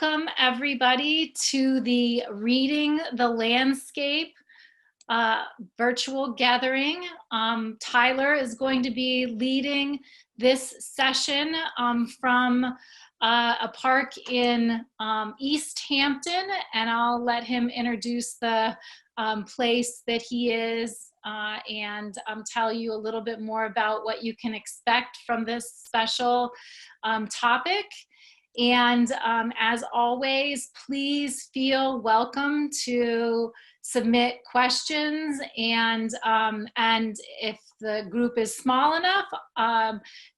Welcome everybody to the Reading the Landscape virtual gathering. Tyler is going to be leading this session from a park in Easthampton, and I'll let him introduce the place that he is and tell you a little bit more about what you can expect from this special topic. And as always, please feel welcome to submit questions, and if the group is small enough,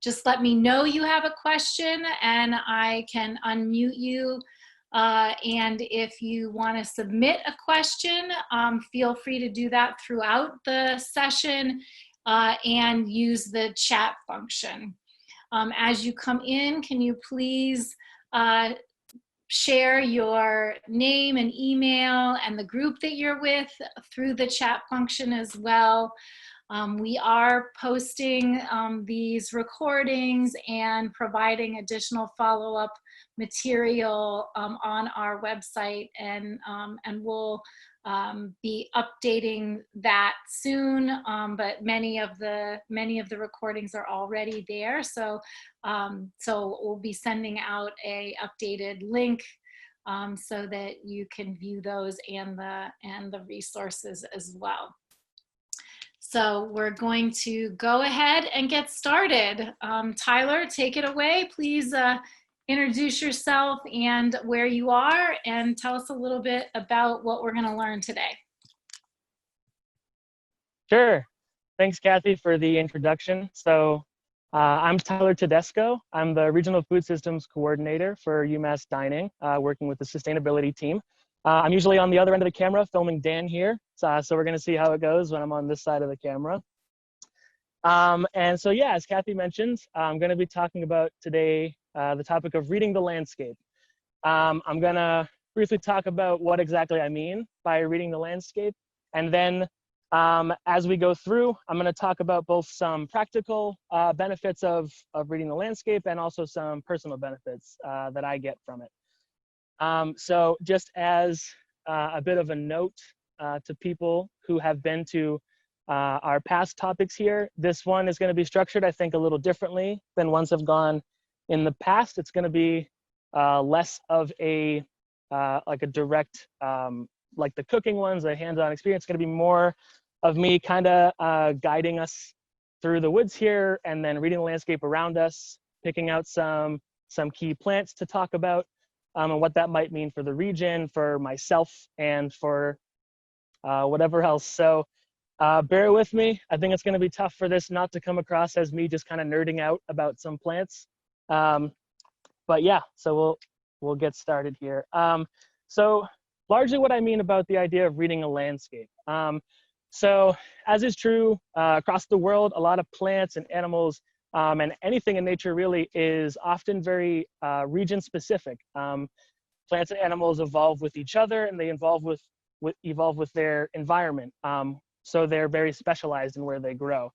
just let me know you have a question and I can unmute you. And if you want to submit a question, feel free to do that throughout the session and use the chat function. As you come in, can you please share your name and email and the group that you're with through the chat function as well. We are posting these recordings and providing additional follow-up material on our website, and we'll be updating that soon, but many of the recordings are already there, so we'll be sending out a updated link so that you can view those and the resources as well. So we're going to go ahead and get started. Tyler, take it away. Please introduce yourself and where you are, and tell us a little bit about what we're going to learn today. Sure. Thanks, Kathy, for the introduction. So I'm Tyler Tedesco. I'm the Regional Food Systems Coordinator for UMass Dining, working with the sustainability team. I'm usually on the other end of the camera filming Dan here. So we're going to see how it goes when I'm on this side of the camera. And so, yeah, as Kathy mentioned, I'm going to be talking about today the topic of reading the landscape. I'm going to briefly talk about what exactly I mean by reading the landscape. And then as we go through, I'm going to talk about both some practical benefits of reading the landscape and also some personal benefits that I get from it. So just as a bit of a note to people who have been to our past topics here, this one is going to be structured, I think, a little differently than ones have gone in the past. It's going to be less of a like a direct, like the cooking ones, a hands-on experience. It's going to be more of me kind of guiding us through the woods here and then reading the landscape around us, picking out some key plants to talk about and what that might mean for the region, for myself, and for whatever else. So bear with me. I think it's going to be tough for this not to come across as me just kind of nerding out about some plants. But yeah, so we'll get started here. So largely what I mean about the idea of reading a landscape. So as is true across the world, a lot of plants and animals and anything in nature really is often very region specific. Plants and animals evolve with each other, and they evolve with their environment. So they're very specialized in where they grow.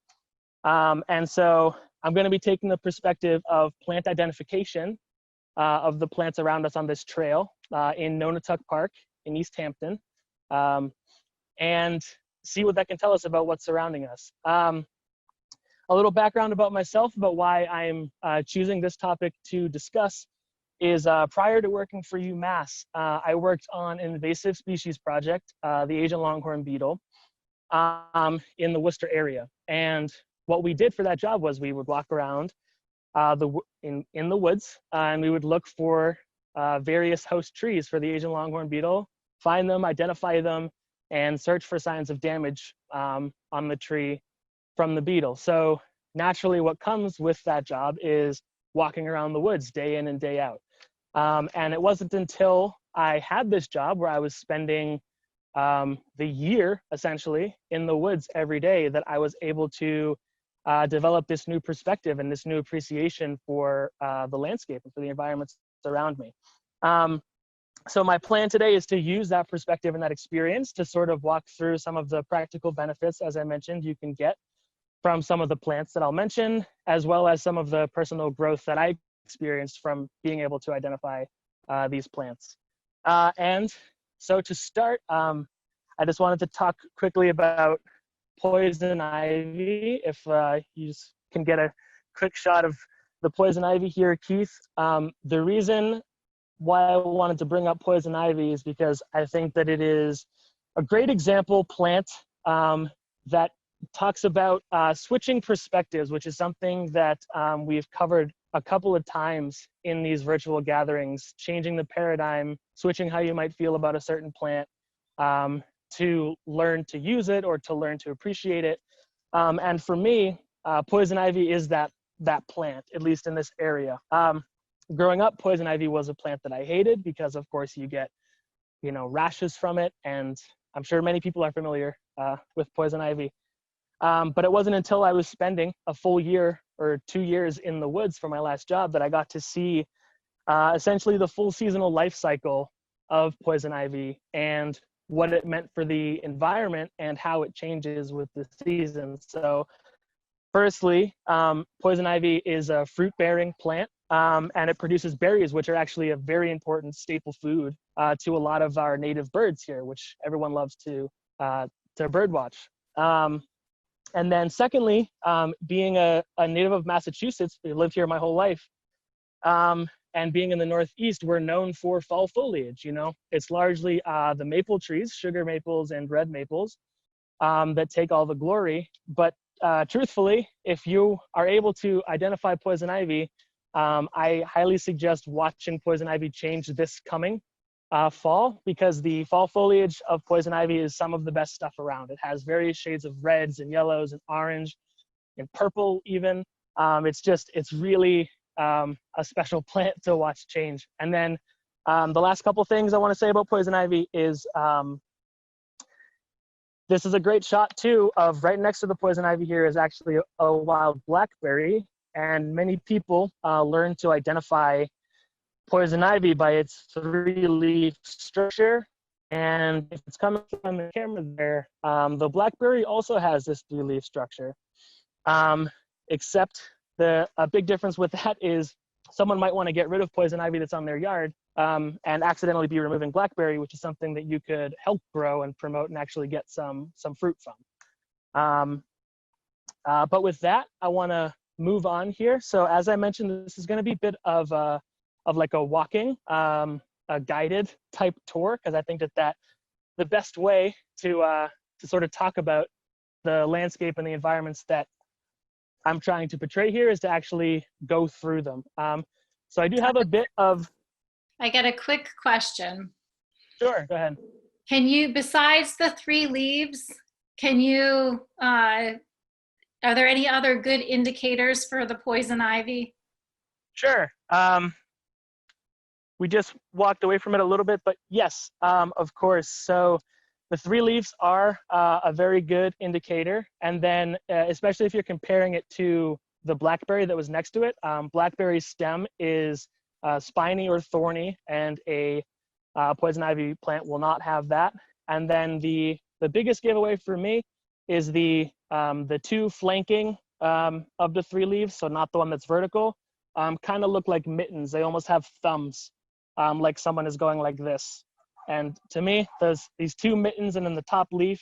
And so I'm going to be taking the perspective of plant identification of the plants around us on this trail in Nonotuck Park in Easthampton, and see what that can tell us about what's surrounding us. A little background about myself, about why I'm choosing this topic to discuss is prior to working for UMass, I worked on an invasive species project, the Asian longhorn beetle, in the Worcester area. And what we did for that job was we would walk around in the woods, and we would look for various host trees for the Asian longhorn beetle, find them, identify them, and search for signs of damage on the tree from the beetle. So naturally what comes with that job is walking around the woods day in and day out. And it wasn't until I had this job where I was spending the year essentially in the woods every day that I was able to develop this new perspective and this new appreciation for the landscape and for the environments around me. So my plan today is to use that perspective and that experience to sort of walk through some of the practical benefits, as I mentioned, you can get from some of the plants that I'll mention, as well as some of the personal growth that I experienced from being able to identify these plants. And so to start, I just wanted to talk quickly about poison ivy. If you just can get a quick shot of the poison ivy here, Keith. The reason why I wanted to bring up poison ivy is because I think that it is a great example plant that talks about switching perspectives, which is something that we've covered a couple of times in these virtual gatherings, changing the paradigm, switching how you might feel about a certain plant to learn to use it or to learn to appreciate it. And for me, poison ivy is that plant, at least in this area. Growing up, poison ivy was a plant that I hated because, of course, you get, rashes from it. And I'm sure many people are familiar with poison ivy. But it wasn't until I was spending a full year or 2 years in the woods for my last job that I got to see essentially the full seasonal life cycle of poison ivy and what it meant for the environment and how it changes with the seasons. So firstly, poison ivy is a fruit-bearing plant, and it produces berries, which are actually a very important staple food to a lot of our native birds here, which everyone loves to bird watch. And then secondly, being a native of Massachusetts, I lived here my whole life, and being in the Northeast, we're known for fall foliage. It's largely the maple trees, sugar maples and red maples, that take all the glory. But truthfully, if you are able to identify poison ivy, I highly suggest watching poison ivy change this coming fall, because the fall foliage of poison ivy is some of the best stuff around. It has various shades of reds and yellows and orange and purple even. It's really a special plant to watch change. And then the last couple things I want to say about poison ivy is this is a great shot too of right next to the poison ivy here is actually a wild blackberry. And many people learn to identify poison ivy by its 3-leaf structure. And if it's coming from the camera there, the blackberry also has this 3-leaf structure. Except a big difference with that is someone might want to get rid of poison ivy that's on their yard and accidentally be removing blackberry, which is something that you could help grow and promote and actually get some fruit from. But with that, I want to move on here. So as I mentioned, this is going to be a bit of like a walking, a guided type tour, because I think that the best way to sort of talk about the landscape and the environments that I'm trying to portray here is to actually go through them. So I do have a bit of... I got a quick question. Sure, go ahead. Can you, besides the 3 leaves, are there any other good indicators for the poison ivy? Sure. We just walked away from it a little bit, but yes, of course. So the 3 leaves are a very good indicator. And then especially if you're comparing it to the blackberry that was next to it, blackberry stem is spiny or thorny, and a poison ivy plant will not have that. And then the biggest giveaway for me is the 2 flanking of the 3 leaves, so not the one that's vertical, kind of look like mittens. They almost have thumbs, like someone is going like this. And to me, these 2 mittens and then the top leaf,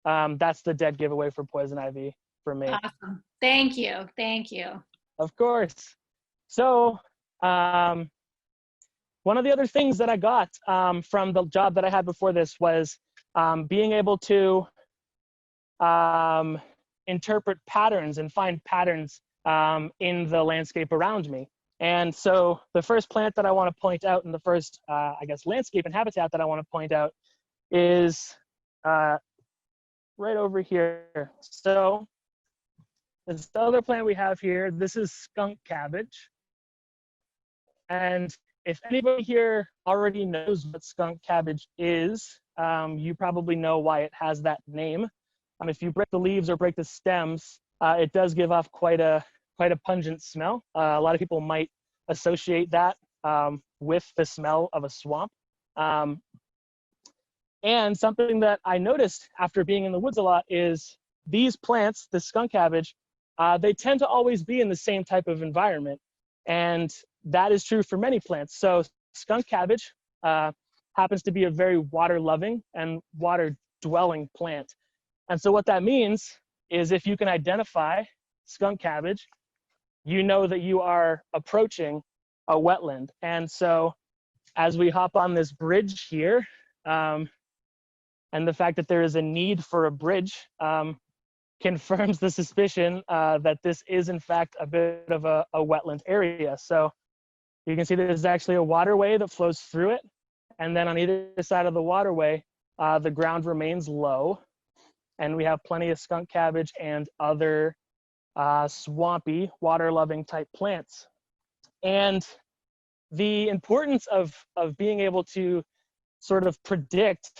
that's the dead giveaway for poison ivy for me. Awesome. Thank you. Thank you. Of course. So one of the other things that I got from the job that I had before this was being able to interpret patterns and find patterns in the landscape around me. And so the first plant that I want to point out, and the first, I guess, landscape and habitat that I want to point out is right over here. So this other plant we have here, this is skunk cabbage. And if anybody here already knows what skunk cabbage is, you probably know why it has that name. If you break the leaves or break the stems, it does give off quite a pungent smell. A lot of people might associate that with the smell of a swamp. And something that I noticed after being in the woods a lot is these plants, the skunk cabbage, they tend to always be in the same type of environment. And that is true for many plants. So skunk cabbage happens to be a very water-loving and water-dwelling plant. And so what that means is if you can identify skunk cabbage, you know that you are approaching a wetland. And so as we hop on this bridge here, and the fact that there is a need for a bridge confirms the suspicion that this is in fact a bit of a wetland area. So you can see there's actually a waterway that flows through it. And then on either side of the waterway, the ground remains low. And we have plenty of skunk cabbage and other swampy, water-loving type plants. And the importance of being able to sort of predict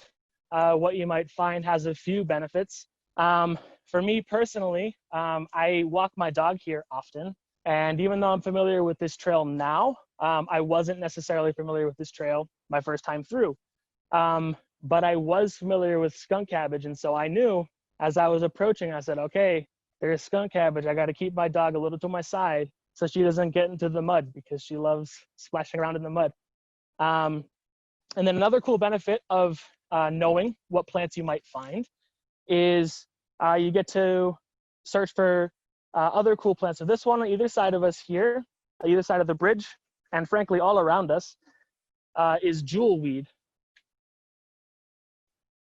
what you might find has a few benefits. For me personally, I walk my dog here often. And even though I'm familiar with this trail now, I wasn't necessarily familiar with this trail my first time through. But I was familiar with skunk cabbage. And so I knew as I was approaching, I said, okay, there's skunk cabbage. I got to keep my dog a little to my side so she doesn't get into the mud because she loves splashing around in the mud. And then another cool benefit of knowing what plants you might find is you get to search for other cool plants. So this one on either side of us here, either side of the bridge, and frankly all around us, is jewelweed.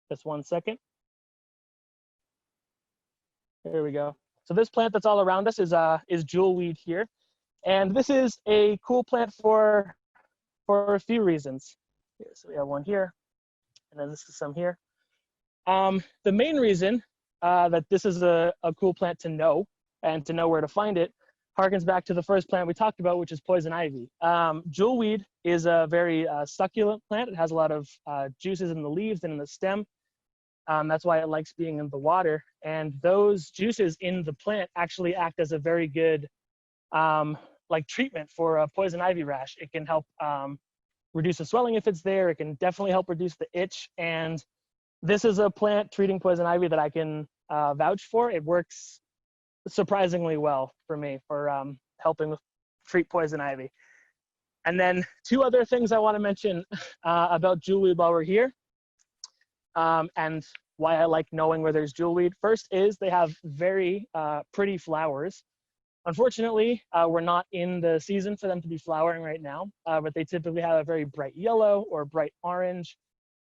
Just one second. There we go. So this plant that's all around us is jewelweed here. And this is a cool plant for a few reasons. Here, so we have one here, and then this is some here. The main reason that this is a cool plant to know and to know where to find it harkens back to the first plant we talked about, which is poison ivy. Jewelweed is a very succulent plant. It has a lot of juices in the leaves and in the stem. That's why it likes being in the water. And those juices in the plant actually act as a very good like treatment for a poison ivy rash. It can help reduce the swelling if it's there. It can definitely help reduce the itch. And this is a plant treating poison ivy that I can vouch for. It works surprisingly well for me for helping treat poison ivy. And then two other things I want to mention about jewelweed while we're here, and why I like knowing where there's jewelweed. First is they have very pretty flowers. Unfortunately, we're not in the season for them to be flowering right now, but they typically have a very bright yellow or bright orange,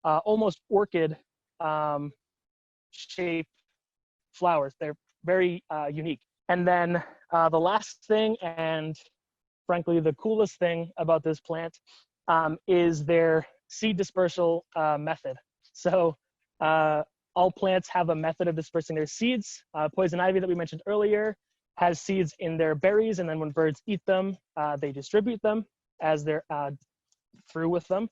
almost orchid shaped flowers. They're very unique. And then the last thing, and frankly the coolest thing about this plant, is their seed dispersal method. So all plants have a method of dispersing their seeds. Poison ivy that we mentioned earlier has seeds in their berries, and then when birds eat them, they distribute them as they're through with them.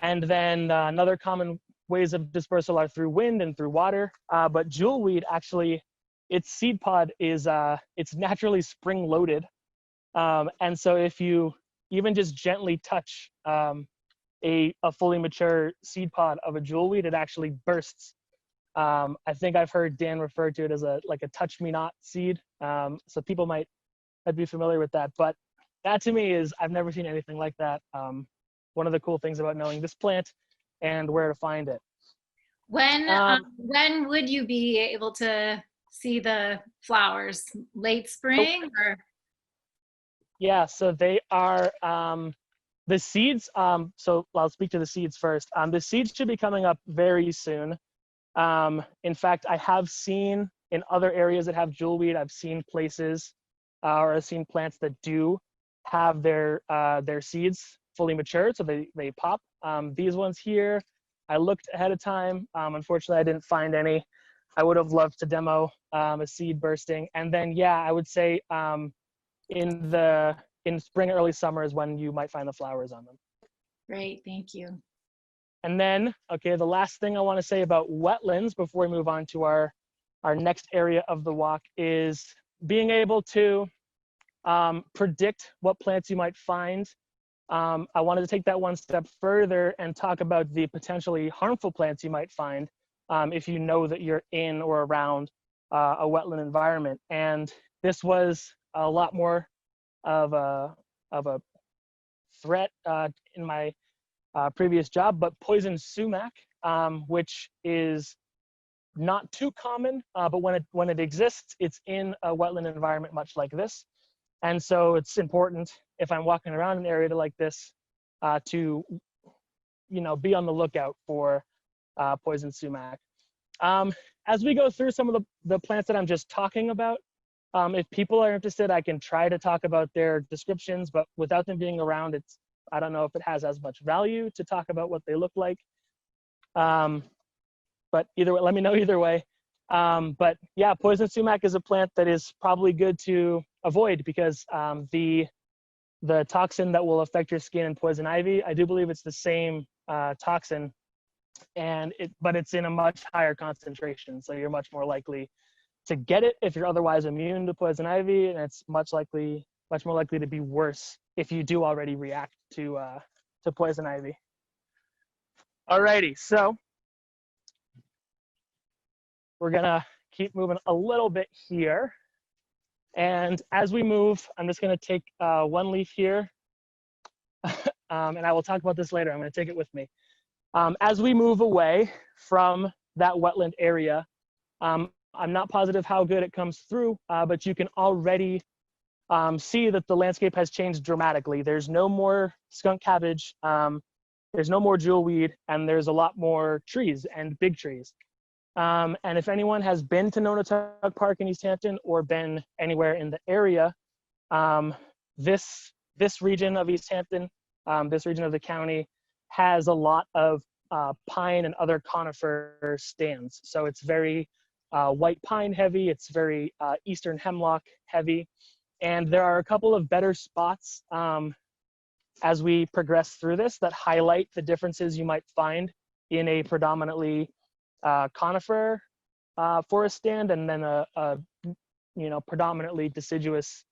And then another common ways of dispersal are through wind and through water. But jewelweed actually, its seed pod is it's naturally spring loaded. And so if you even just gently touch a fully mature seed pod of a jewelweed, it actually bursts. I think I've heard Dan refer to it as like a touch me not seed. So people might be familiar with that, but that to me is, I've never seen anything like that. One of the cool things about knowing this plant and where to find it. When would you be able to see the flowers? Late spring or? Yeah, so they are, the seeds, so I'll speak to the seeds first. The seeds should be coming up very soon. In fact, I have seen in other areas that have jewelweed, I've seen places or I've seen plants that do have their seeds fully matured, so they pop. These ones here, I looked ahead of time. Unfortunately, I didn't find any. I would have loved to demo a seed bursting. And then, yeah, I would say in spring, early summer is when you might find the flowers on them. Great, thank you. And then, okay, the last thing I want to say about wetlands before we move on to our next area of the walk is being able to predict what plants you might find. I wanted to take that one step further and talk about the potentially harmful plants you might find if you know that you're in or around a wetland environment. And this was a lot more of a threat in my previous job, but poison sumac, which is not too common, but when it exists, it's in a wetland environment much like this. And so it's important if I'm walking around an area like this to, be on the lookout for poison sumac. As we go through some of the plants that I'm just talking about, if people are interested, I can try to talk about their descriptions, but without them being around, I don't know if it has as much value to talk about what they look like. But either way, let me know either way. But yeah, poison sumac is a plant that is probably good to avoid because the toxin that will affect your skin in poison ivy, I do believe it's the same toxin, but it's in a much higher concentration. So you're much more likely to get it if you're otherwise immune to poison ivy, and it's much more likely to be worse if you do already react to poison ivy. Alrighty, so we're gonna keep moving a little bit here. And as we move, I'm just gonna take one leaf here, and I will talk about this later. I'm gonna take it with me. As we move away from that wetland area, I'm not positive how good it comes through, but you can already see that the landscape has changed dramatically. There's no more skunk cabbage, there's no more jewelweed, and there's a lot more trees and big trees. And if anyone has been to Nonotuck Park in Easthampton or been anywhere in the area, this region of Easthampton, this region of the county, has a lot of pine and other conifer stands. So it's very white pine heavy, it's very eastern hemlock heavy. And there are a couple of better spots as we progress through this that highlight the differences you might find in a predominantly conifer forest stand and then a predominantly deciduous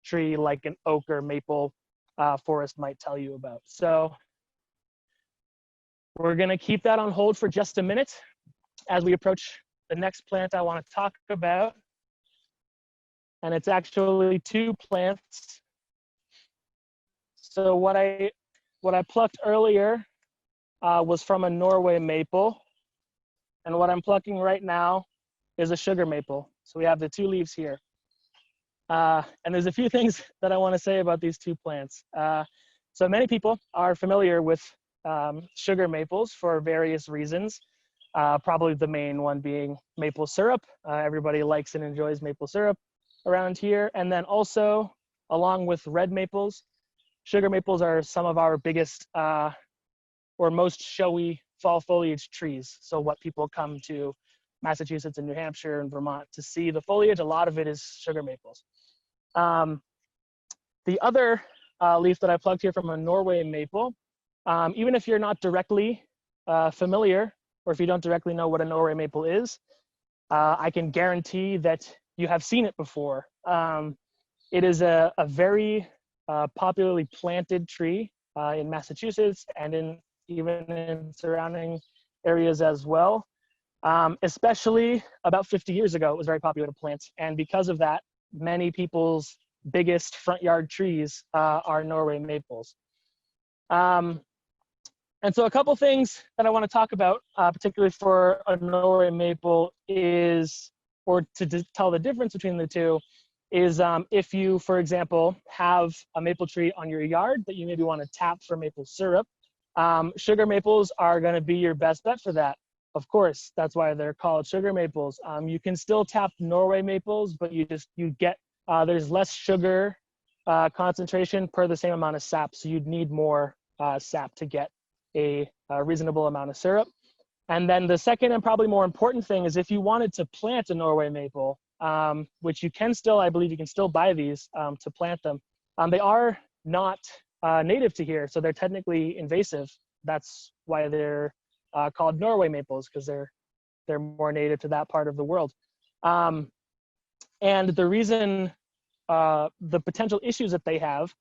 tree like an oak or maple forest might tell you about. So we're gonna keep that on hold for just a minute as we approach the next plant I want to talk about. And it's actually two plants. So what I plucked earlier was from a Norway maple. And what I'm plucking right now is a sugar maple. So we have the two leaves here. And there's a few things that I want to say about these two plants. So many people are familiar with sugar maples for various reasons. Probably the main one being maple syrup. Everybody likes and enjoys maple syrup around here. And then also, along with red maples, sugar maples are some of our biggest or most showy fall foliage trees. So what people come to Massachusetts and New Hampshire and Vermont to see the foliage, a lot of it is sugar maples. The other leaf that I plucked here from a Norway maple, even if you're not directly familiar, or if you don't directly know what a Norway maple is, I can guarantee that you have seen it before. It is a very popularly planted tree in Massachusetts and even in surrounding areas as well. Especially about 50 years ago, it was very popular to plant. And because of that, many people's biggest front yard trees are Norway maples. And so a couple things that I want to talk about, particularly for a Norway maple is, or to tell the difference between the two, is if you, for example, have a maple tree on your yard that you maybe want to tap for maple syrup, sugar maples are going to be your best bet for that. Of course, that's why they're called sugar maples. You can still tap Norway maples, but you get, there's less sugar concentration per the same amount of sap. So you'd need more sap to get a reasonable amount of syrup. And then the second and probably more important thing is if you wanted to plant a Norway maple, which you can still, I believe you can still buy these to plant them. They are not native to here, so they're technically invasive. That's why they're called Norway maples, because they're more native to that part of the world. And the reason, the potential issues that they have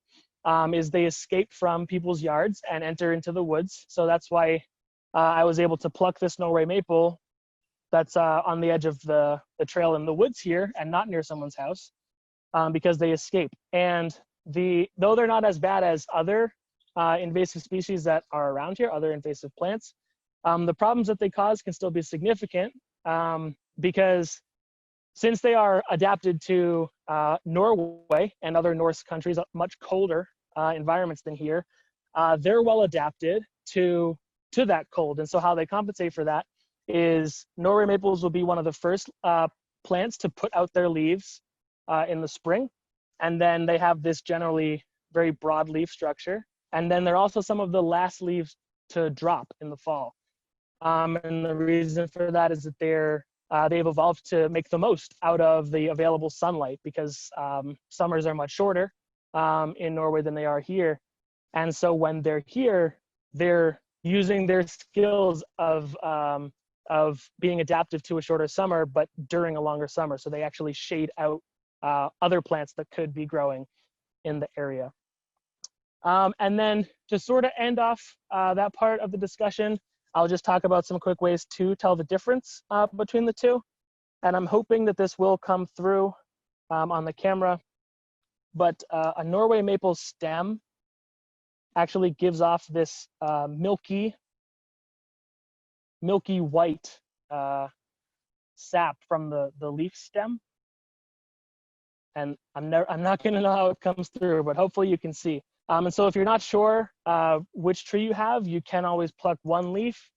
is they escape from people's yards and enter into the woods. So that's why I was able to pluck this Norway maple that's on the edge of the trail in the woods here and not near someone's house because they escape. And though they're not as bad as other invasive species that are around here, other invasive plants. The problems that they cause can still be significant because since they are adapted to Norway and other Norse countries, much colder environments than here, they're well adapted to that cold. And so how they compensate for that is Norway maples will be one of the first plants to put out their leaves in the spring. And then they have this generally very broad leaf structure. And then they're also some of the last leaves to drop in the fall. And the reason for that is that they've evolved to make the most out of the available sunlight because summers are much shorter in Norway than they are here. And so when they're here, they're using their skills of being adaptive to a shorter summer, but during a longer summer. So they actually shade out other plants that could be growing in the area. And then to sort of end off that part of the discussion, I'll just talk about some quick ways to tell the difference between the two. And I'm hoping that this will come through on the camera. But a Norway maple stem actually gives off this milky white sap from the leaf stem. And I'm not going to know how it comes through, but hopefully you can see. And so if you're not sure which tree you have, you can always pluck one leaf.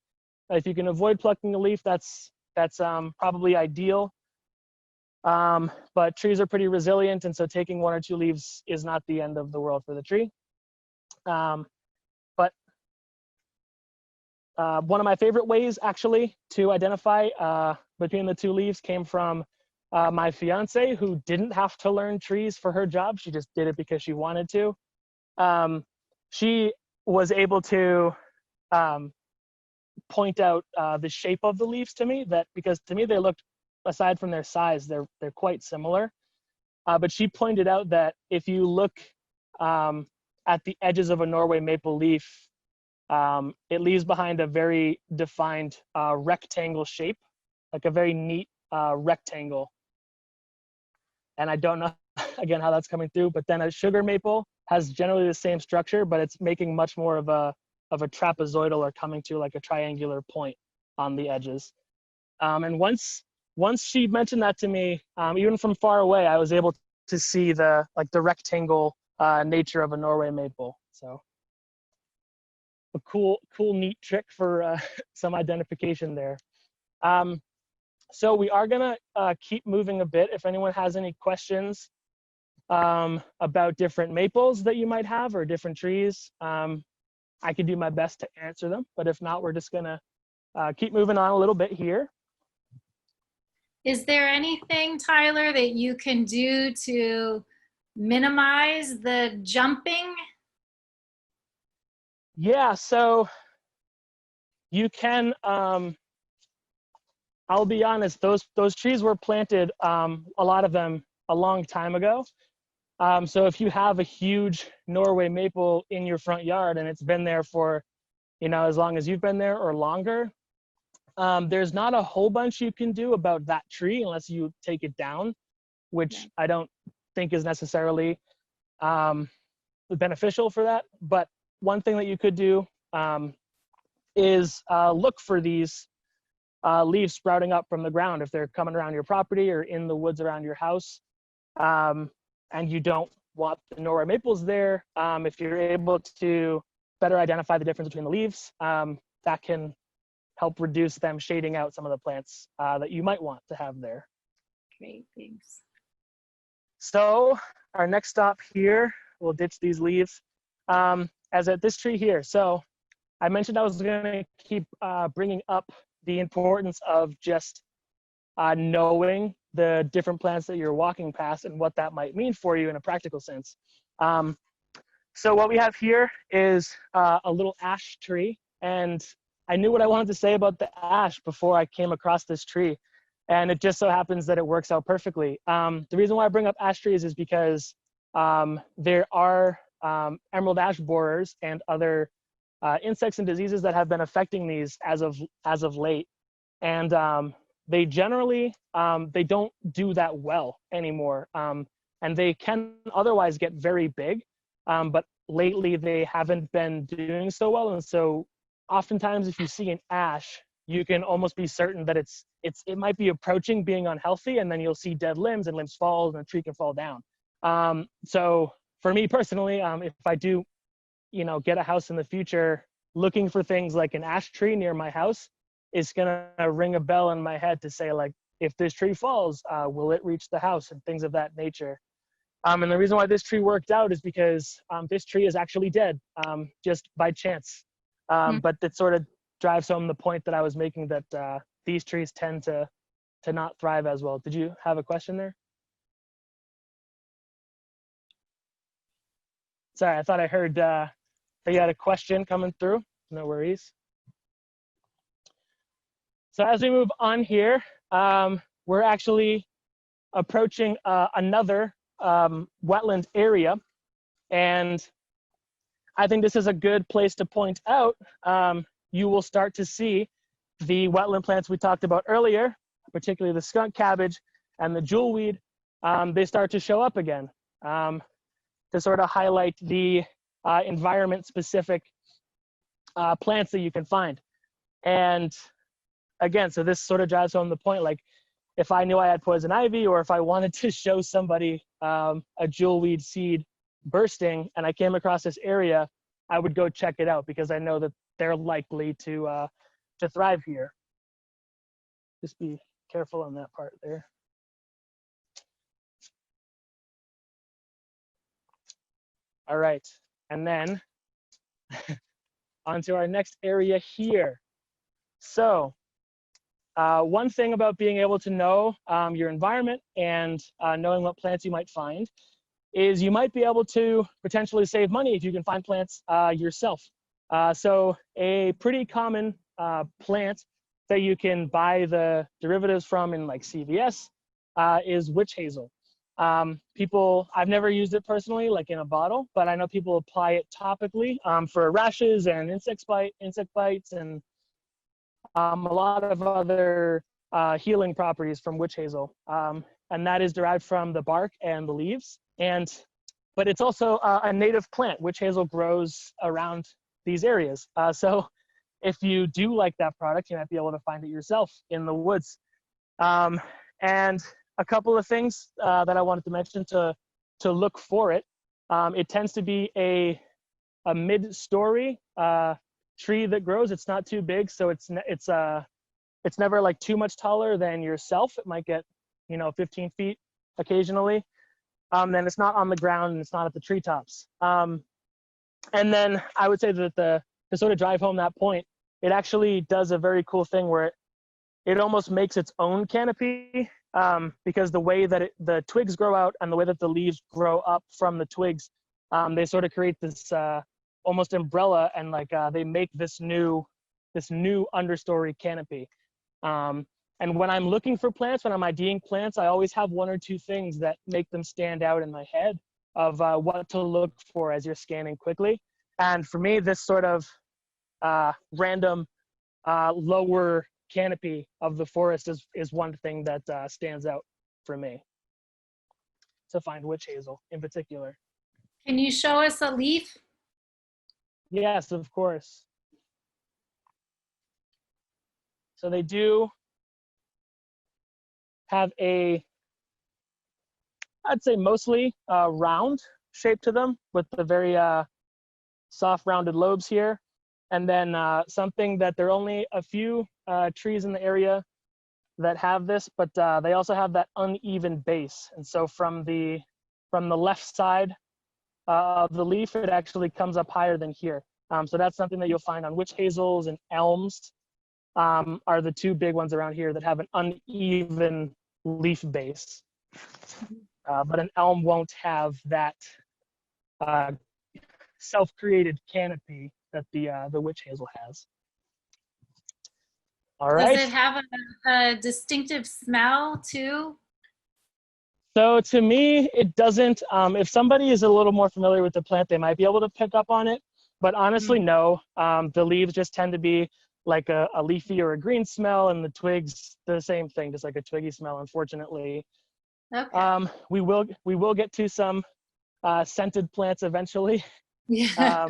If you can avoid plucking a leaf, that's probably ideal. But trees are pretty resilient, and so taking one or two leaves is not the end of the world for the tree. But one of my favorite ways, actually, to identify between the two leaves came from my fiance, who didn't have to learn trees for her job. She just did it because she wanted to. She was able to point out the shape of the leaves to me, because to me they looked, aside from their size, they're quite similar. But she pointed out that if you look at the edges of a Norway maple leaf, it leaves behind a very defined rectangle shape, like a very neat rectangle. And I don't know, again, how that's coming through, but then a sugar maple has generally the same structure, but it's making much more of a trapezoidal, or coming to like a triangular point on the edges. And once she mentioned that to me, even from far away, I was able to see the rectangle nature of a Norway maple. So a cool, neat trick for some identification there. So we are gonna keep moving a bit. If anyone has any questions about different maples that you might have, or different trees, I can do my best to answer them. But if not, we're just gonna keep moving on a little bit here. Is there anything, Tyler, that you can do to minimize the jumping? Yeah, so you can, I'll be honest, those trees were planted, a lot of them, a long time ago. So if you have a huge Norway maple in your front yard and it's been there for, as long as you've been there or longer, there's not a whole bunch you can do about that tree unless you take it down, which I don't think is necessarily beneficial for that. But one thing that you could do is look for these leaves sprouting up from the ground if they're coming around your property or in the woods around your house. And you don't want the Norway maples there. If you're able to better identify the difference between the leaves, that can help reduce them shading out some of the plants that you might want to have there. Great, thanks. So our next stop here, we'll ditch these leaves, as at this tree here. So I mentioned I was gonna keep bringing up the importance of just knowing the different plants that you're walking past and what that might mean for you in a practical sense. So what we have here is a little ash tree, and I knew what I wanted to say about the ash before I came across this tree, and it just so happens that it works out perfectly. The reason why I bring up ash trees is because there are emerald ash borers and other insects and diseases that have been affecting these as of late, and they generally they don't do that well anymore, and they can otherwise get very big, but lately they haven't been doing so well. And so oftentimes if you see an ash, you can almost be certain that it might be approaching being unhealthy, and then you'll see dead limbs and limbs fall and a tree can fall down. So for me personally, if I do, get a house in the future, looking for things like an ash tree near my house is gonna ring a bell in my head to say, like, if this tree falls, will it reach the house, and things of that nature. And the reason why this tree worked out is because this tree is actually dead, just by chance. But that sort of drives home the point that I was making, that these trees tend to not thrive as well. Did you have a question there? Sorry, I thought I heard that you had a question coming through. No worries. So as we move on here, we're actually approaching another wetland area. And I think this is a good place to point out. You will start to see the wetland plants we talked about earlier, particularly the skunk cabbage and the jewelweed. They start to show up again to sort of highlight the environment-specific plants that you can find. And again, so this sort of drives home the point, like, if I knew I had poison ivy, or if I wanted to show somebody a jewelweed seed bursting and I came across this area, I would go check it out because I know that they're likely to thrive here. Just be careful on that part there. All right, and then onto our next area here. So one thing about being able to know your environment and knowing what plants you might find is you might be able to potentially save money if you can find plants yourself. So a pretty common plant that you can buy the derivatives from in like CVS is witch hazel. I've never used it personally, like in a bottle, but I know people apply it topically for rashes and insect bites, and a lot of other healing properties from witch hazel. And that is derived from the bark and the leaves. But it's also a native plant. Witch hazel grows around these areas. So if you do like that product, you might be able to find it yourself in the woods. And a couple of things that I wanted to mention to look for it. It tends to be a mid-story tree that grows. It's not too big, so it's never like too much taller than yourself. It might get 15 feet occasionally. Then it's not on the ground and it's not at the treetops. And then I would say that to sort of drive home that point, it actually does a very cool thing where it almost makes its own canopy, because the way that the twigs grow out and the way that the leaves grow up from the twigs, they sort of create this almost umbrella, and like they make this new understory canopy. And when I'm looking for plants, when I'm IDing plants, I always have one or two things that make them stand out in my head of what to look for as you're scanning quickly. And for me, this sort of random lower canopy of the forest is one thing that stands out for me to find witch hazel in particular. Can you show us a leaf? Yes, of course. So they do have I'd say mostly round shape to them, with the very soft rounded lobes here. And then something that there are only a few trees in the area that have this, but they also have that uneven base. And so from the left side of the leaf, it actually comes up higher than here. So that's something that you'll find on witch hazels, and elms are the two big ones around here that have an uneven leaf base. But an elm won't have that self-created canopy that the witch hazel has. All right. Does it have a distinctive smell too? So to me, it doesn't. If somebody is a little more familiar with the plant, they might be able to pick up on it. But honestly, no. The leaves just tend to be like a leafy or a green smell, and the twigs, the same thing, just like a twiggy smell, unfortunately. Okay. We will get to some scented plants eventually. Yeah.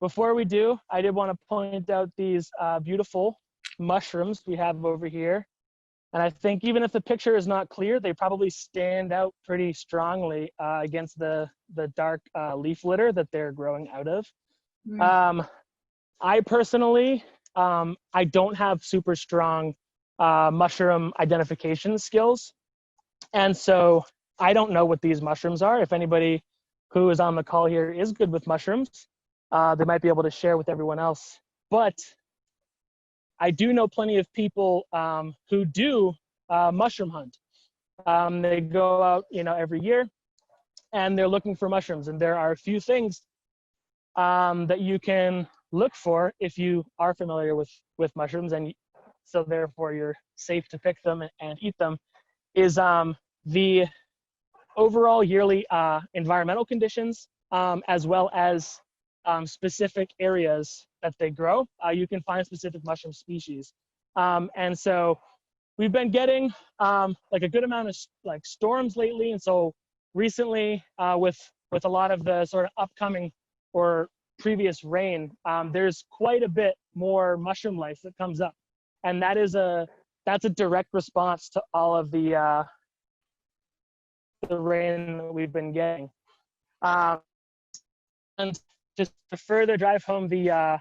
Before we do, I did want to point out these beautiful mushrooms we have over here. And I think even if the picture is not clear, they probably stand out pretty strongly against the dark leaf litter that they're growing out of. I personally, I don't have super strong mushroom identification skills. And so I don't know what these mushrooms are. If anybody who is on the call here is good with mushrooms, they might be able to share with everyone else. But I do know plenty of people who do mushroom hunt. They go out, every year, and they're looking for mushrooms. And there are a few things that you can look for if you are familiar with mushrooms, and so therefore you're safe to pick them and eat them. Is the overall yearly environmental conditions, as well as specific areas that they grow. You can find specific mushroom species. And so we've been getting like a good amount of like storms lately. And so recently with a lot of the sort of upcoming or previous rain, there's quite a bit more mushroom life that comes up. And that's a direct response to all of the rain that we've been getting. And just to further drive home the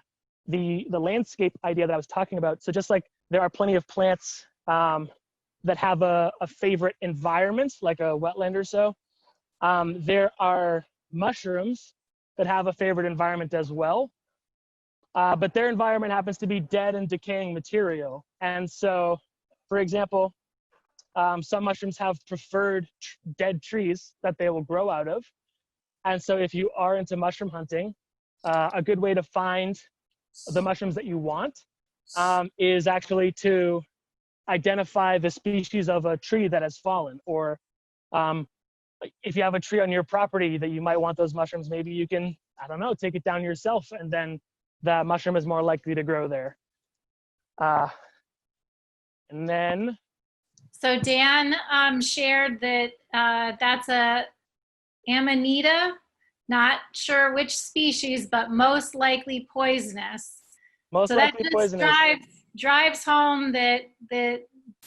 landscape idea that I was talking about. So just like there are plenty of plants that have a favorite environment, like a wetland or so, there are mushrooms that have a favorite environment as well. But their environment happens to be dead and decaying material. And so, for example, some mushrooms have preferred dead trees that they will grow out of. And so if you are into mushroom hunting, a good way to find the mushrooms that you want is actually to identify the species of a tree that has fallen. Or if you have a tree on your property that you might want those mushrooms, maybe you can, I don't know, take it down yourself, and then the mushroom is more likely to grow there. And then. So Dan shared that that's a Amanita, not sure which species, but most likely poisonous. Most likely poisonous. Drives home that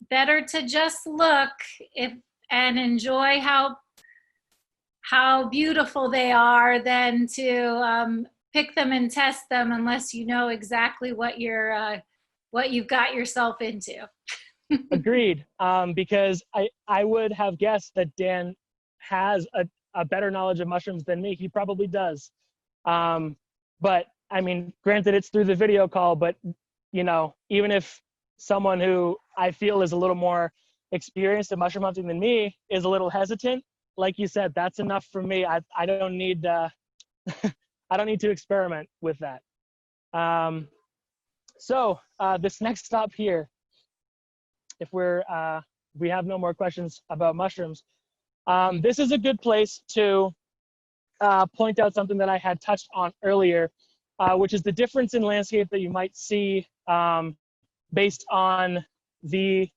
better to just look and enjoy how beautiful they are than to pick them and test them unless you know exactly what you've got yourself into. Agreed. Because I would have guessed that Dan has a better knowledge of mushrooms than me. He probably does. But I mean, granted, it's through the video call, but even if someone who I feel is a little more experienced in mushroom hunting than me is a little hesitant, like you said, that's enough for me. I don't need I don't need to experiment with that. So this next stop here, if we have no more questions about mushrooms, this is a good place to point out something that I had touched on earlier, which is the difference in landscape that you might see based on the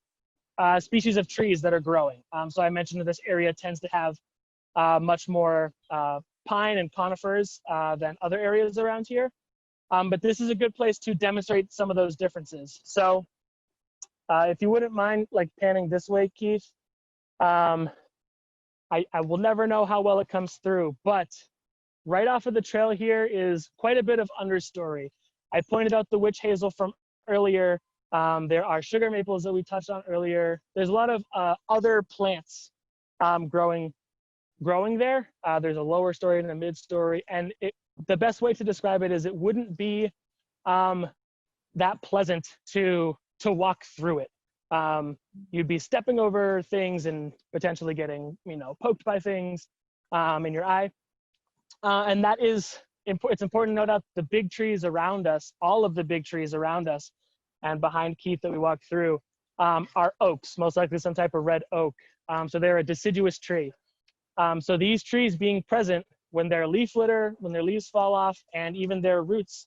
species of trees that are growing. So I mentioned that this area tends to have much more pine and conifers than other areas around here. But this is a good place to demonstrate some of those differences. So if you wouldn't mind like panning this way, Keith, I will never know how well it comes through, but right off of the trail here is quite a bit of understory. I pointed out the witch hazel from earlier. There are sugar maples that we touched on earlier. There's a lot of other plants growing there. There's a lower story and a mid story, and the best way to describe it is it wouldn't be that pleasant to walk through it. You'd be stepping over things and potentially getting, poked by things in your eye. And that is, it's important to note out the big trees around us, all of the big trees around us and behind Keith that we walked through are oaks, most likely some type of red oak. So they're a deciduous tree. So these trees being present when their leaf litter, when their leaves fall off, and even their roots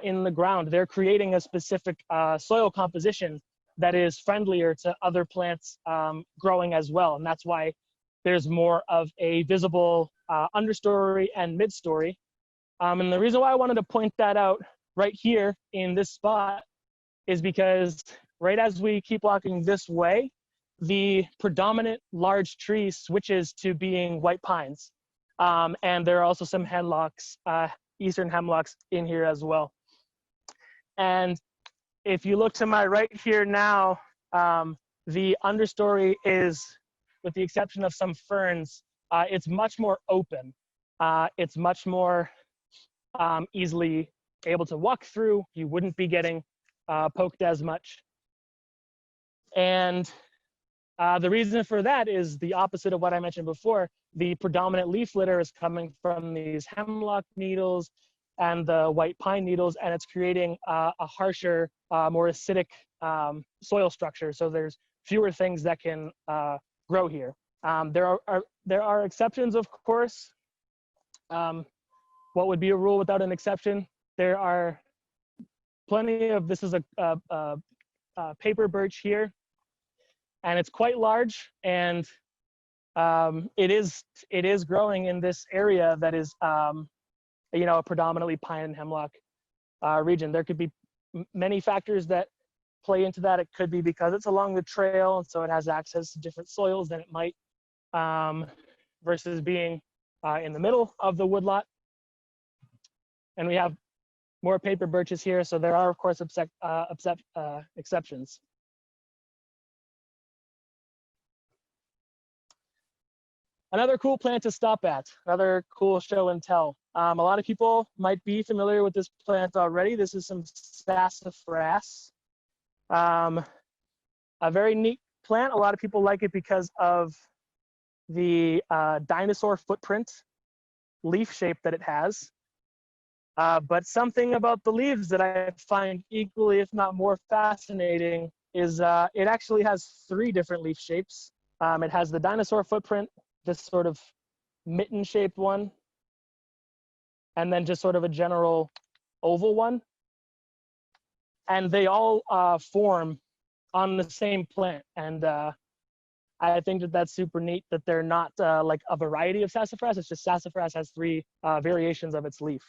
in the ground, they're creating a specific soil composition that is friendlier to other plants growing as well. And that's why there's more of a visible understory and midstory. And the reason why I wanted to point that out right here in this spot is because right as we keep walking this way, the predominant large tree switches to being white pines. And there are also some hemlocks, eastern hemlocks in here as well. And if you look to my right here now, the understory is, with the exception of some ferns, it's much more open. It's much more easily able to walk through. You wouldn't be getting poked as much. And the reason for that is the opposite of what I mentioned before. The predominant leaf litter is coming from these hemlock needles and the white pine needles, and it's creating a harsher, more acidic soil structure. So there's fewer things that can grow here. There are exceptions, of course. What would be a rule without an exception? There are plenty of, this is a paper birch here, and it's quite large, and it is growing in this area that is you know, a predominantly pine and hemlock region. There could be many factors that play into that. It could be because it's along the trail, and so it has access to different soils than it might versus being in the middle of the woodlot. And we have more paper birches here, so there are, of course, exceptions. Another cool plant to stop at, another cool show and tell. A lot of people might be familiar with this plant already. This is some sassafras. A very neat plant. A lot of people like it because of the dinosaur footprint leaf shape that it has. But something about the leaves that I find equally, if not more fascinating, is it actually has 3 different leaf shapes. It has the dinosaur footprint, this sort of mitten-shaped one, and then just sort of a general oval one. And they all form on the same plant. And I think that that's super neat that they're not like a variety of sassafras. It's just sassafras has 3 variations of its leaf.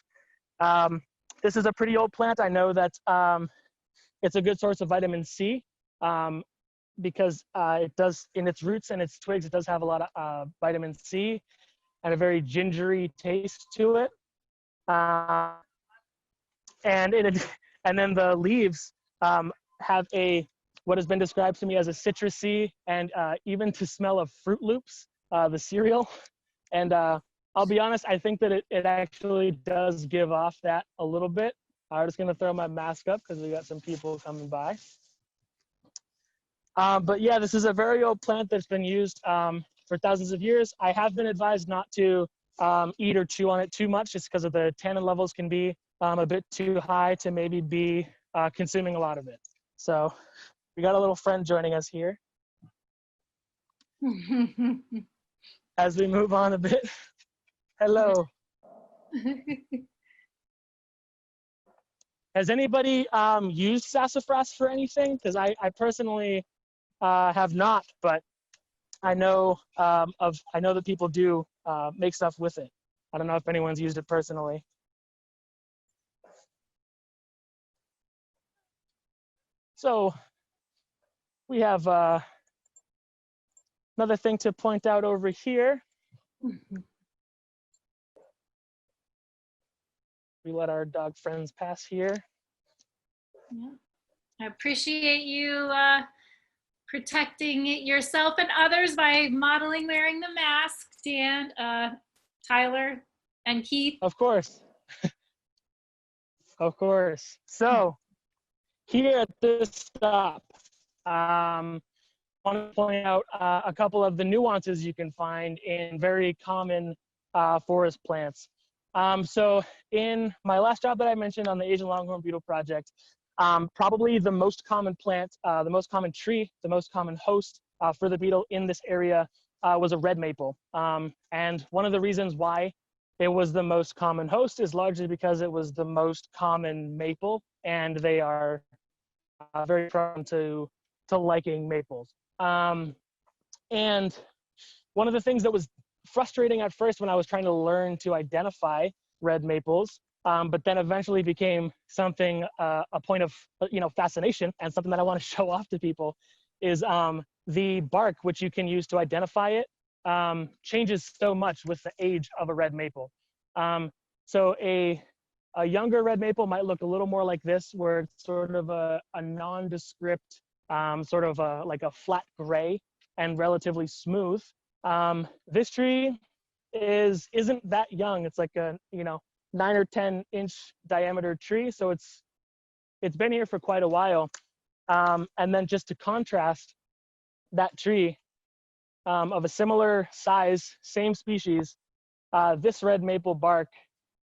This is a pretty old plant. I know that it's a good source of vitamin C because it does, in its roots and its twigs, it does have a lot of vitamin C and a very gingery taste to it. And then the leaves have what has been described to me as a citrusy and even to smell of Fruit Loops, the cereal. And I'll be honest, I think that it actually does give off that a little bit. I'm just gonna throw my mask up because we got some people coming by. But yeah, this is a very old plant that's been used for thousands of years. I have been advised not to eat or chew on it too much just because of the tannin levels can be a bit too high to maybe be consuming a lot of it. So we got a little friend joining us here. As we move on a bit. Hello. Has anybody used sassafras for anything? Because I personally have not, but I know that people do make stuff with it. I don't know if anyone's used it personally. So we have another thing to point out over here. We let our dog friends pass here. Yeah. I appreciate you protecting yourself and others by modeling wearing the mask, Dan, Tyler, and Keith. Of course. Of course. So here at this stop, I want to point out a couple of the nuances you can find in very common forest plants. So in my last job that I mentioned on the Asian Longhorn Beetle Project, probably the most common plant, the most common tree, the most common host for the beetle in this area was a red maple. And one of the reasons why it was the most common host is largely because it was the most common maple, and they are very prone to liking maples. And one of the things that was frustrating at first when I was trying to learn to identify red maples, but then eventually became something, a point of fascination, and something that I want to show off to people is the bark, which you can use to identify it, changes so much with the age of a red maple. So a younger red maple might look a little more like this, where it's sort of a nondescript, sort of like a flat gray and relatively smooth. This tree isn't that young. It's like a 9 or 10 inch diameter tree, so it's been here for quite a while. And then just to contrast that tree, of a similar size, same species, this red maple bark,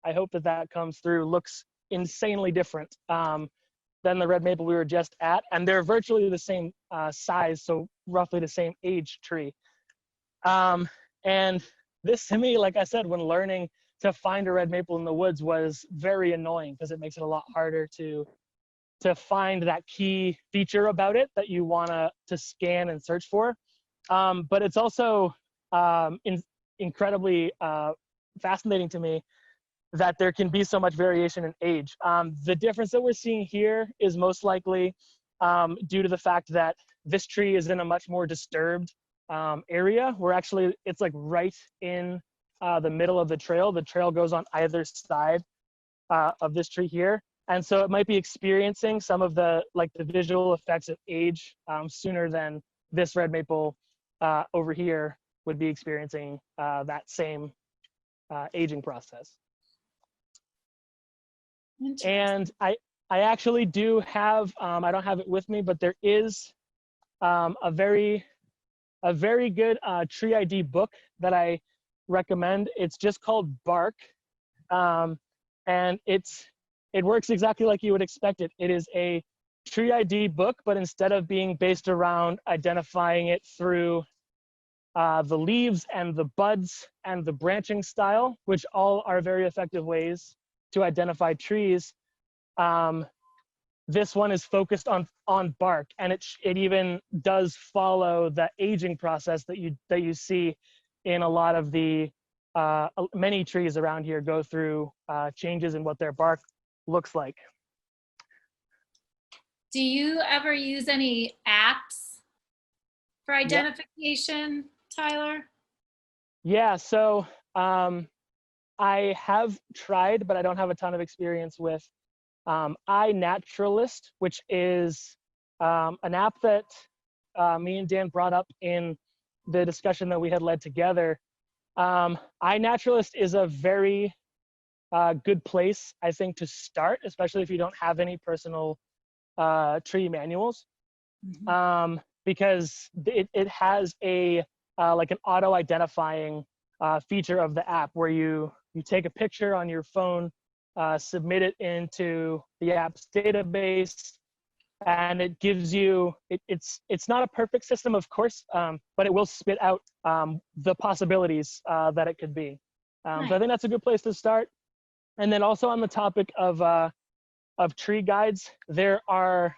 I hope that comes through, looks insanely different than the red maple we were just at. And they're virtually the same size, so roughly the same age tree. And this, to me, like I said, when learning to find a red maple in the woods, was very annoying, because it makes it a lot harder to find that key feature about it that you want to scan and search for. But it's also incredibly fascinating to me that there can be so much variation in age. The difference that we're seeing here is most likely due to the fact that this tree is in a much more disturbed area. It's like right in the middle of the trail. The trail goes on either side of this tree here. And so it might be experiencing some of the visual effects of age sooner than this red maple over here would be experiencing that same aging process. And I actually do have, I don't have it with me, but there is a very good tree ID book that I recommend. It's just called Bark, and it works exactly like you would expect it. It is a tree ID book, but instead of being based around identifying it through the leaves and the buds and the branching style, which all are very effective ways to identify trees, this one is focused on bark, and it even does follow the aging process that you see in a lot of the many trees around here go through changes in what their bark looks like. Do you ever use any apps for identification, Tyler? Yeah, so I have tried, but I don't have a ton of experience with iNaturalist, which is an app that me and Dan brought up in the discussion that we had led together. iNaturalist is a very good place, I think, to start, especially if you don't have any personal tree manuals, because it has a like an auto-identifying feature of the app where you take a picture on your phone, submit it into the app's database, and it gives you, it's not a perfect system, of course, but it will spit out the possibilities that it could be. Nice. So I think that's a good place to start. And then also on the topic of tree guides, there are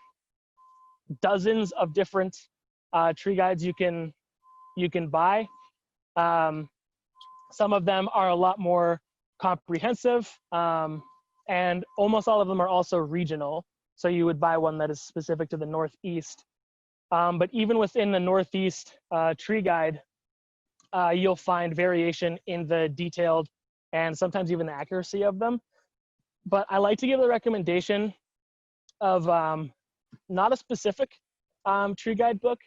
dozens of different tree guides you can buy. Some of them are a lot more comprehensive, and almost all of them are also regional. So you would buy one that is specific to the Northeast. But even within the Northeast tree guide, you'll find variation in the detailed and sometimes even the accuracy of them. But I like to give the recommendation of not a specific tree guide book,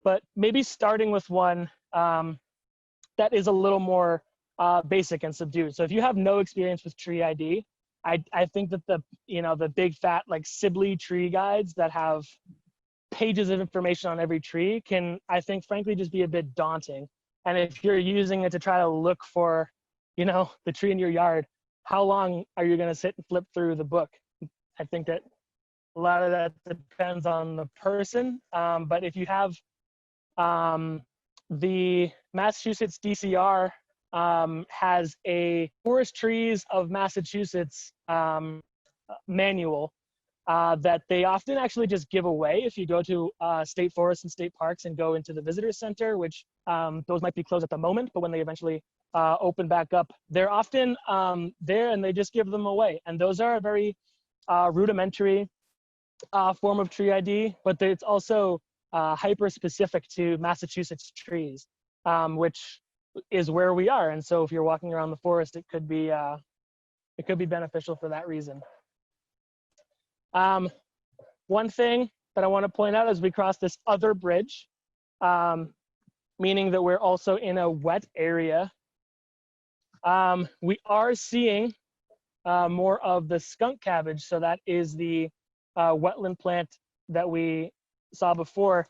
but maybe starting with one that is a little more basic and subdued. So if you have no experience with tree ID, I think that the big fat like Sibley tree guides that have pages of information on every tree can, I think, frankly, just be a bit daunting. And if you're using it to try to look for, the tree in your yard, how long are you going to sit and flip through the book? I think that a lot of that depends on the person. But if you have the Massachusetts DCR has a Forest Trees of Massachusetts manual, that they often actually just give away if you go to state forests and state parks and go into the visitor center, which those might be closed at the moment, but when they eventually open back up, they're often there and they just give them away. And those are a very rudimentary form of tree ID, but it's also hyper specific to Massachusetts trees, which is where we are. And so if you're walking around the forest, it could be beneficial for that reason. One thing that I want to point out as we cross this other bridge, meaning that we're also in a wet area, we are seeing more of the skunk cabbage. So that is the wetland plant that we saw before.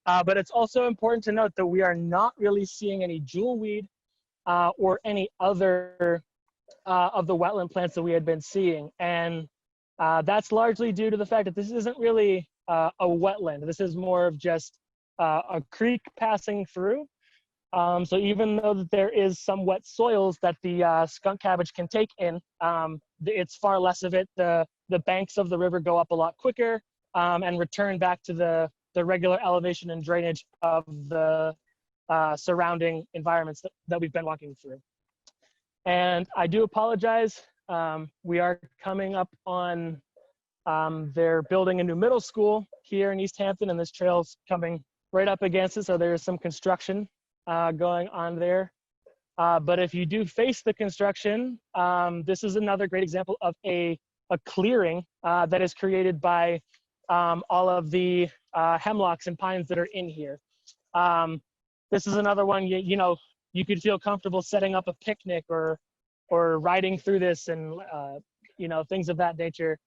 But it's also important to note that we are not really seeing any jewelweed or any other of the wetland plants that we had been seeing. And that's largely due to the fact that this isn't really a wetland. This is more of just a creek passing through. So even though that there is some wet soils that the skunk cabbage can take in, it's far less of it. The banks of the river go up a lot quicker and return back to the regular elevation and drainage of the surrounding environments that we've been walking through. And I do apologize. We are coming up on, they're building a new middle school here in Easthampton, and this trail's coming right up against it. So there's some construction going on there. But if you do face the construction, this is another great example of a clearing that is created by all of the hemlocks and pines that are in here. This is another one, you know, you could feel comfortable setting up a picnic or riding through this and, you know, things of that nature.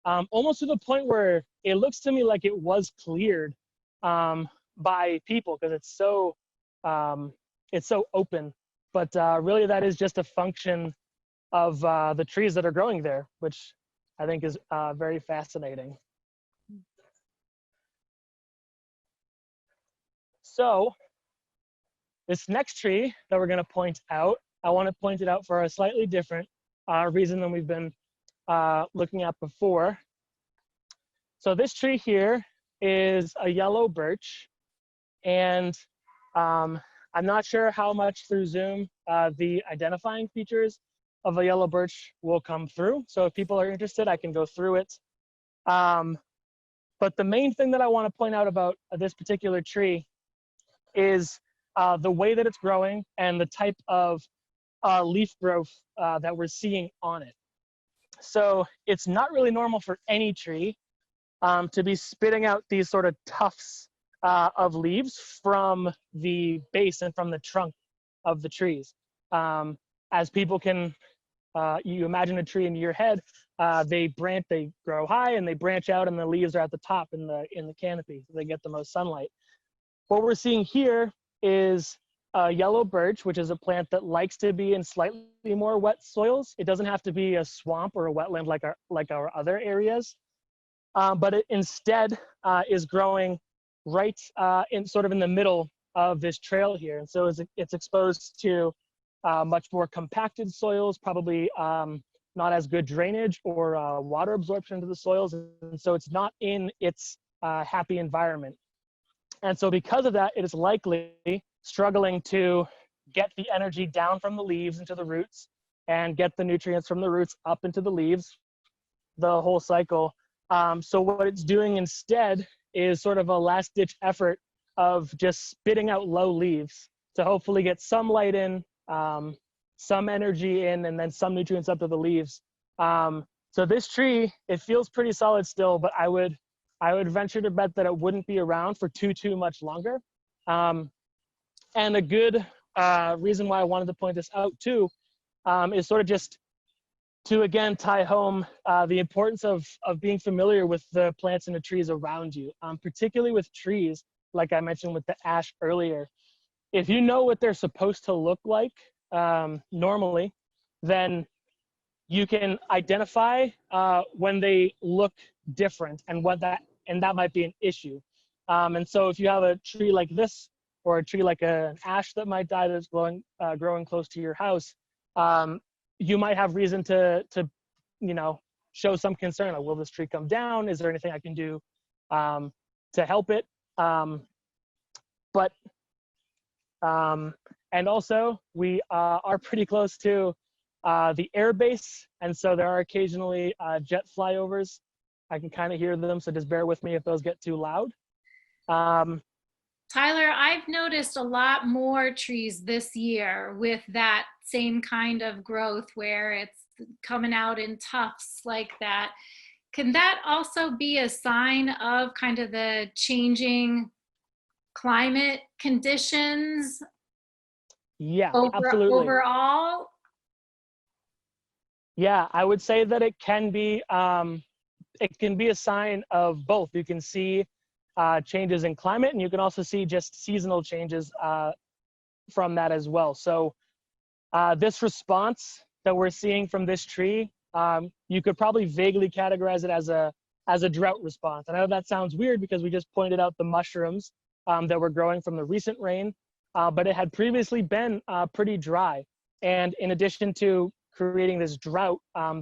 Almost to the point where it looks to me like it was cleared by people because it's so open. But really that is just a function of the trees that are growing there, which I think is very fascinating. So this next tree that we're going to point out, I want to point it out for a slightly different reason than we've been looking at before. So this tree here is a yellow birch, and I'm not sure how much through Zoom the identifying features of a yellow birch will come through. So if people are interested, I can go through it. But the main thing that I want to point out about this particular tree is the way that it's growing and the type of leaf growth that we're seeing on it. So it's not really normal for any tree to be spitting out these sort of tufts of leaves from the base and from the trunk of the trees. As people can, you imagine a tree in your head, they grow high and they branch out and the leaves are at the top in the canopy, so they get the most sunlight. What we're seeing here is a yellow birch, which is a plant that likes to be in slightly more wet soils. It doesn't have to be a swamp or a wetland like our other areas, but it instead is growing right in the middle of this trail here. And so it's exposed to much more compacted soils, probably not as good drainage or water absorption into the soils. And so it's not in its happy environment. And so because of that, it is likely struggling to get the energy down from the leaves into the roots and get the nutrients from the roots up into the leaves, the whole cycle. So what it's doing instead is sort of a last-ditch effort of just spitting out low leaves to hopefully get some light in, some energy in, and then some nutrients up to the leaves. So this tree, it feels pretty solid still, but I would venture to bet that it wouldn't be around for too much longer. And a good reason why I wanted to point this out too is sort of just to again tie home the importance of being familiar with the plants and the trees around you, particularly with trees, like I mentioned with the ash earlier. If you know what they're supposed to look like normally, then you can identify when they look different and that might be an issue. And so if you have a tree like this or a tree like an ash that might die that's growing close to your house, you might have reason to show some concern. Like, will this tree come down? Is there anything I can do to help it? And also, we are pretty close to the air base, and so there are occasionally jet flyovers. I can kind of hear them, so just bear with me if those get too loud. Tyler, I've noticed a lot more trees this year with that same kind of growth where it's coming out in tufts like that. Can that also be a sign of kind of the changing climate conditions? Yeah, absolutely. Overall? Yeah, I would say that it can be a sign of both. You can see changes in climate, and you can also see just seasonal changes from that as well. So this response that we're seeing from this tree, you could probably vaguely categorize it as a drought response. And I know that sounds weird because we just pointed out the mushrooms that were growing from the recent rain, but it had previously been pretty dry. And in addition to creating this drought,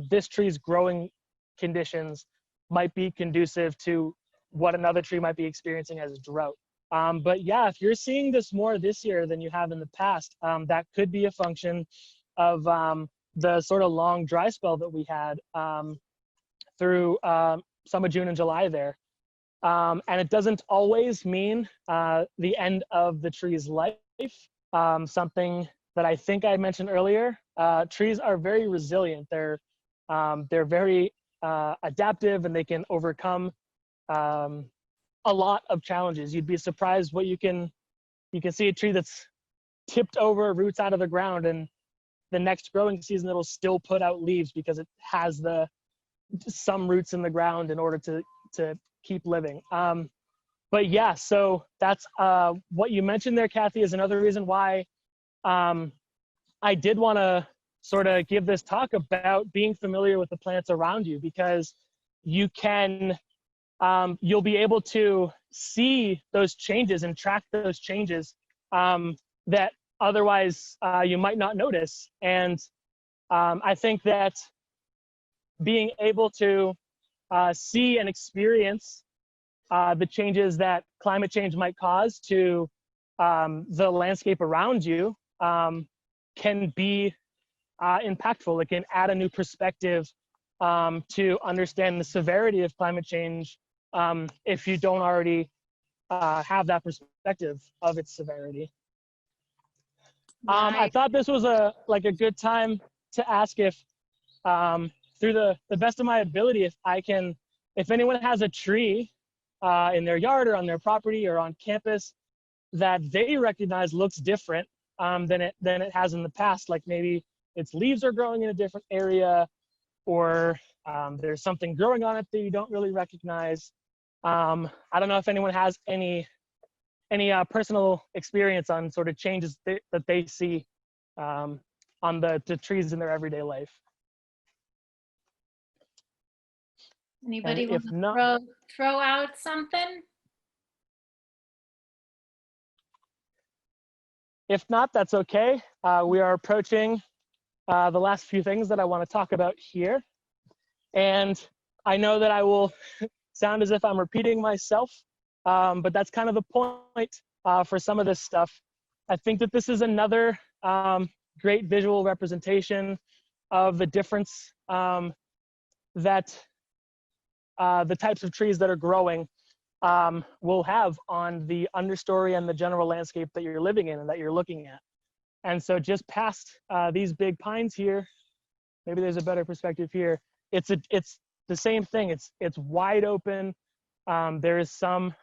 this tree's growing conditions might be conducive to what another tree might be experiencing as a drought. But yeah, if you're seeing this more this year than you have in the past, that could be a function of the sort of long dry spell that we had through some of June and July there. And it doesn't always mean the end of the tree's life. Something that I think I mentioned earlier, trees are very resilient. They're very adaptive, and they can overcome a lot of challenges. You'd be surprised what you can see a tree that's tipped over, roots out of the ground, and the next growing season it'll still put out leaves because it has some roots in the ground in order to keep living. But yeah, so that's what you mentioned there, Kathy, is another reason why I did want to sort of give this talk about being familiar with the plants around you, because you can you'll be able to see those changes and track those changes that otherwise you might not notice. And I think that being able to see and experience the changes that climate change might cause to the landscape around you can be impactful. It can add a new perspective to understand the severity of climate change if you don't already have that perspective of its severity. I thought this was a good time to ask if, through the best of my ability, if anyone has a tree in their yard or on their property or on campus that they recognize looks different than it has in the past, like maybe its leaves are growing in a different area, or there's something growing on it that you don't really recognize. I don't know if anyone has any personal experience on sort of changes that they see on the trees in their everyday life. Anybody want to throw out something? If not, that's okay. We are approaching the last few things that I want to talk about here. And I know that I will sound as if I'm repeating myself, but that's kind of the point for some of this stuff. I think that this is another great visual representation of the difference that the types of trees that are growing will have on the understory and the general landscape that you're living in and that you're looking at. And so just past these big pines here, maybe there's a better perspective here. It's the same thing. It's wide open. There is some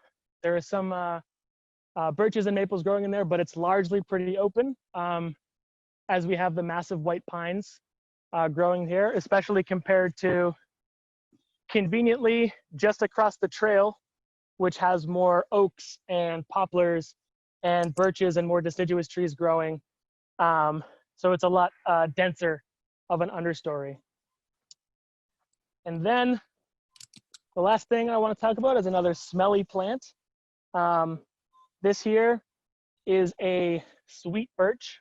birches and maples growing in there, but it's largely pretty open as we have the massive white pines growing here, especially compared to conveniently just across the trail, which has more oaks and poplars and birches and more deciduous trees growing. So it's a lot denser of an understory. And then the last thing I want to talk about is another smelly plant. This here is a sweet birch,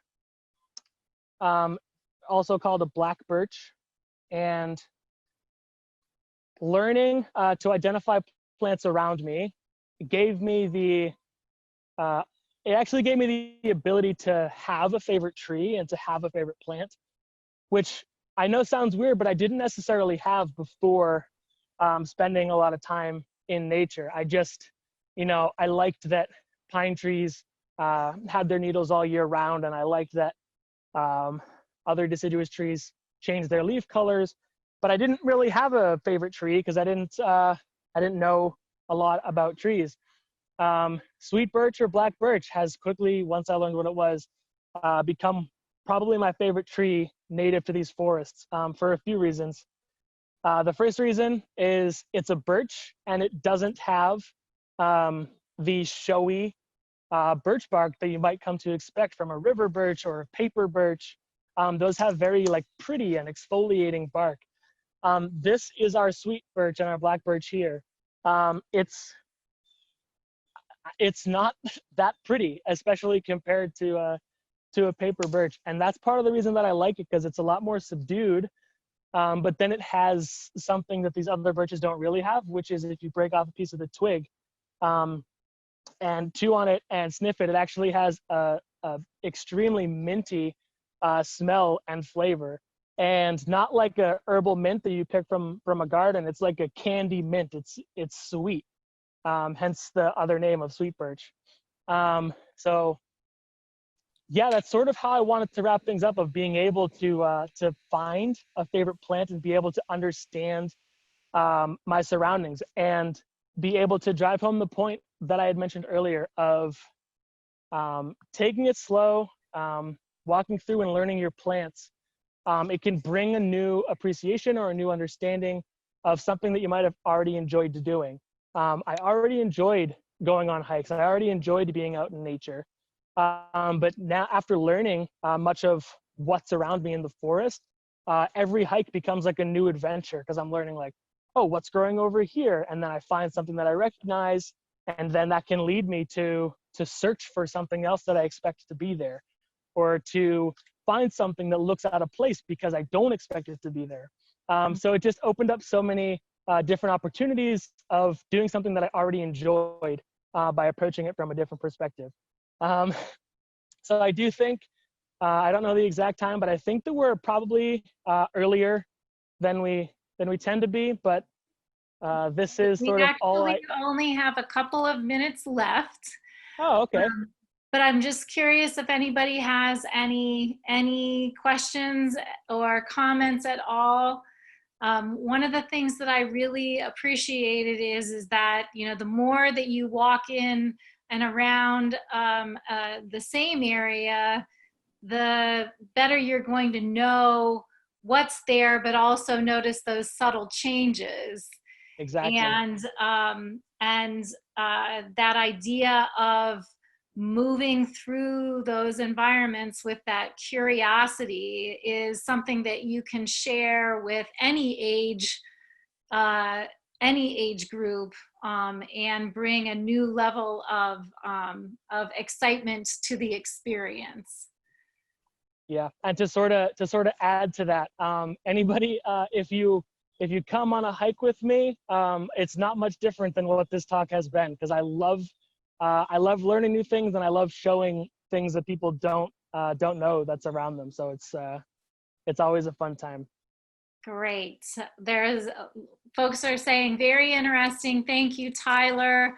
also called a black birch. And learning to identify plants around me gave me it actually gave me the ability to have a favorite tree and to have a favorite plant, which I know sounds weird, but I didn't necessarily have before spending a lot of time in nature. I just, I liked that pine trees had their needles all year round, and I liked that other deciduous trees changed their leaf colors, but I didn't really have a favorite tree because I didn't know a lot about trees. Sweet birch or black birch has quickly, once I learned what it was, become probably my favorite tree native to these forests for a few reasons. The first reason is it's a birch and it doesn't have the showy birch bark that you might come to expect from a river birch or a paper birch. Those have very pretty and exfoliating bark. This is our sweet birch and our black birch here. It's not that pretty, especially compared to a paper birch, and that's part of the reason that I like it, because it's a lot more subdued. But then it has something that these other birches don't really have, which is if you break off a piece of the twig and chew on it and sniff it, it actually has a extremely minty smell and flavor, and not like a herbal mint that you pick from a garden. It's like a candy mint. It's sweet, hence the other name of sweet birch. So yeah, that's sort of how I wanted to wrap things up, of being able to find a favorite plant and be able to understand my surroundings, and be able to drive home the point that I had mentioned earlier of taking it slow, walking through and learning your plants. It can bring a new appreciation or a new understanding of something that you might have already enjoyed doing. I already enjoyed going on hikes. I already enjoyed being out in nature. But now, after learning much of what's around me in the forest, every hike becomes like a new adventure, because I'm learning oh, what's growing over here? And then I find something that I recognize, and then that can lead me to search for something else that I expect to be there, or to find something that looks out of place because I don't expect it to be there. So it just opened up so many different opportunities of doing something that I already enjoyed by approaching it from a different perspective. So I do think, I don't know the exact time, but I think that we're probably earlier than we tend to be, but this is sort of all We only have a couple of minutes left. Oh, okay. But I'm just curious if anybody has any questions or comments at all. One of the things that I really appreciated is that, the more that you walk in and around the same area, the better you're going to know what's there, but also notice those subtle changes. Exactly. And that idea of moving through those environments with that curiosity is something that you can share with any age group, and bring a new level of excitement to the experience. Yeah, and to sort of add to that, anybody, if you come on a hike with me, it's not much different than what this talk has been, because I love learning new things, and I love showing things that people don't know that's around them. So it's always a fun time. Great. Folks are saying very interesting. Thank you, Tyler.